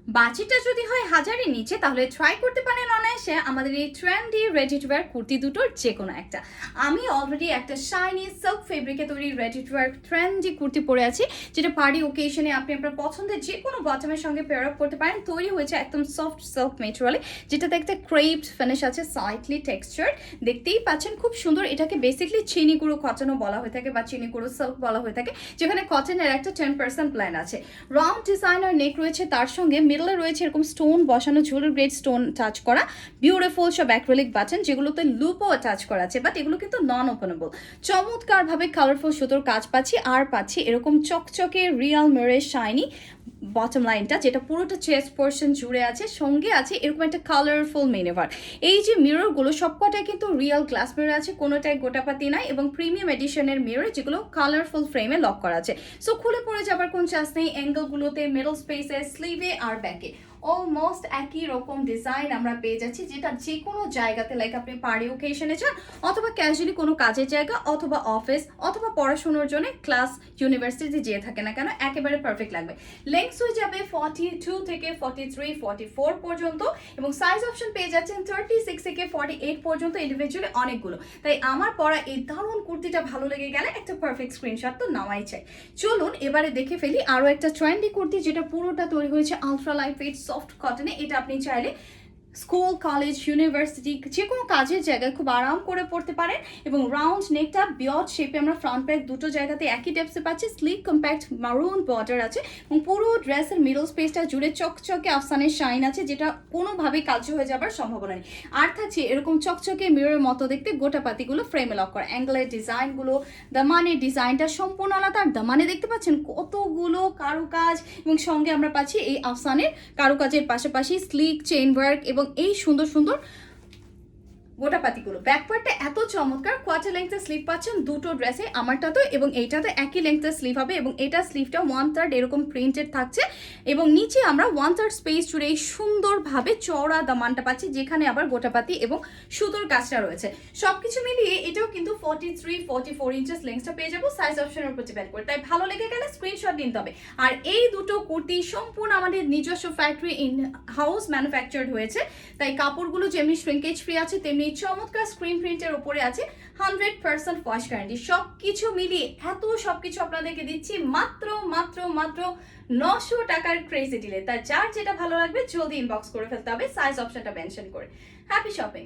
বাজেটটা যদি হয় হাজারের নিচে তাহলে ট্রাই করতে পারেন অনায়াসে আমাদের এই trendy ready to wire kurti দুটোর যে কোনো একটা। আমি অলরেডি একটা শাইনি সিল্ক ফেব্রিকে তৈরি ready to wire trendy kurti পরে আছি, যেটা পার্টি ওকেশনে আপনি আপনার পছন্দের যে কোনো বটমের সঙ্গে পেয়ার আপ করতে পারেন। তৈরি হয়েছে একদম সফট সিল্ক মেটেরিয়ালে, যেটাতে একটা ক্রেপড ফিনিশ আছে, সাইটলি টেক্সচার দেখতেই পাচ্ছেন, খুব সুন্দর। এটাকে বেসিকলি চিনি গুঁড়ো কটনও বলা হয়ে থাকে বা চিনি গুঁড়ো সিল্ক বলা হয়ে থাকে, যেখানে কটনের একটা 10% প্ল্যান আছে। রাউন্ড ডিজাইনার নেক রয়েছে, তার সঙ্গে মিডলে রয়েছে এরকম স্টোন বসানো, জুয়েলারি গ্রেড স্টোন টাচ করা বিউটিফুল সব অ্যাক্রিলিক বাটন, যেগুলোতে লুপও টাচ করা আছে, বাট এগুলো কিন্তু নন ওপেনেবল। চমৎকারভাবে কালারফুল সুতোর কাজ পাচ্ছি, আর পাচ্ছি এরকম চকচকে রিয়াল মেরে শাইনি বটম লাইনটা, যেটা পুরোটা চেস্ট পোর্শন জুড়ে আছে। সঙ্গে আছে এরকম একটা কালারফুল মেনেভার। এই যে মিররগুলো সবকটাই কিন্তু রিয়েল গ্লাস মিরর আছে, কোনোটাই গোটাপাতি নাই, এবং প্রিমিয়াম এডিশনের মিরর যেগুলো কালারফুল ফ্রেমে লক করা আছে। সো খুলে পড়ে যাবার কোন চান্স নেই। অ্যাঙ্গেলগুলোতে, মিডল স্পেসে, স্লিভে আর ব্যাকে অলমোস্ট একই রকম ডিজাইন আমরা পেয়ে যাচ্ছি, যেটা যে কোনো জায়গাতে, লাইক আপনি পার্টি ওকেশনে যান, অথবা ক্যাজুয়ালি কোনো কাজের জায়গা, অথবা অফিস, অথবা পড়াশোনার জন্য ক্লাস, ইউনিভার্সিটি যেয়ে থাকে না কেন, একেবারে পারফেক্ট লাগবে। লেন্থ হয়ে যাবে 42 থেকে 43, 44 পর্যন্ত, এবং সাইজ অপশন পেয়ে যাচ্ছেন 36 থেকে 48 পর্যন্ত, ইন্ডিভিজুয়ালি অনেকগুলো। তাই আমার পরা এই দারুণ কুর্তিটা ভালো লেগে গেলে একটা পারফেক্ট স্ক্রিনশট তো নেওয়াই চাই। চলুন এবারে দেখে ফেলি আরও একটা ট্রেন্ডি কুর্তি, যেটা পুরোটা তৈরি হয়েছে আলট্রা লাইট ওয়েট সফট কটনে। এটা আপনি চাইলে স্কুল, কলেজ, ইউনিভার্সিটি যে কোনো কাজের জায়গায় খুব আরাম করে পড়তে পারেন। এবং রাউন্ড নেকটা বিয়ড শেপে আমরা ফ্রন্ট ব্যাক দুটো জায়গাতে একই ডেপসে পাচ্ছি। স্লিক কম্প্যাক্ট মারুন বর্ডার আছে, এবং পুরো ড্রেসের মিডল স্পেসটা জুড়ে চকচকে আফসানের শাইন আছে, যেটা কোনোভাবেই কালচে হয়ে যাবার সম্ভাবনা নেই। আর থাকছে এরকম চকচকে মিররের মতো দেখতে গোটাপাতিগুলো ফ্রেমে লক করা। অ্যাঙ্গেলের ডিজাইনগুলো, দামানের ডিজাইনটা সম্পূর্ণ আলাদা। আর দামানে দেখতে পাচ্ছেন কতগুলো কারুকাজ, এবং সঙ্গে আমরা পাচ্ছি এই আফসানের কারুকাজের পাশাপাশি স্লিক চেইন ওয়ার্ক এবং এই সুন্দর সুন্দর গোটাপাতিগুলো। ব্যাকপার্টটা এত চমৎকার, কোয়ার্টার লেন্থের স্লিভ পাচ্ছেন দুটো ড্রেসে, আমারটা তো এবং এইটাতে একই লেন্থের স্লিভ হবে, এবং এটা স্লিভটা 1/3 এরকম প্রিন্টেড থাকছে, এবং নিচে আমরা 1/3 স্পেস জুড়ে এই সুন্দরভাবে চওড়া দামানটা পাচ্ছি, যেখানে আবার গোটাপাতি এবং সুতোর কাজটা রয়েছে। সবকিছু মিলিয়ে এটাও কিন্তু 43-44 ইঞ্চেস লেন্থটা পেয়ে যাবো, সাইজ অপশনের উপর ডিপেন্ড করে। তাই ভালো লেগে গেলে স্ক্রিনশট নিতে হবে। আর এই দুটো কুর্তি সম্পূর্ণ আমাদের নিজস্ব ফ্যাক্টরি ইন হাউস ম্যানুফ্যাকচার্ড হয়েছে, তাই কাপড়গুলো যেমনি শ্রিঙ্কেজ ফ্রি আছে, তেমনি চমৎকার স্ক্রিন প্রিন্টের উপরে আছে 100% ওয়াশ গ্যারান্টি। সবকিছু মিলিয়ে সবকিছু আপনাদেরকে দিচ্ছি মাত্র মাত্র মাত্র 900 টাকার ক্রেজি ডিলে। তাই যার যেটা ভালো লাগবে জলদি ইনবক্স করে ফেলতে হবে, সাইজ অপশনটা মেনশন করে। Happy shopping.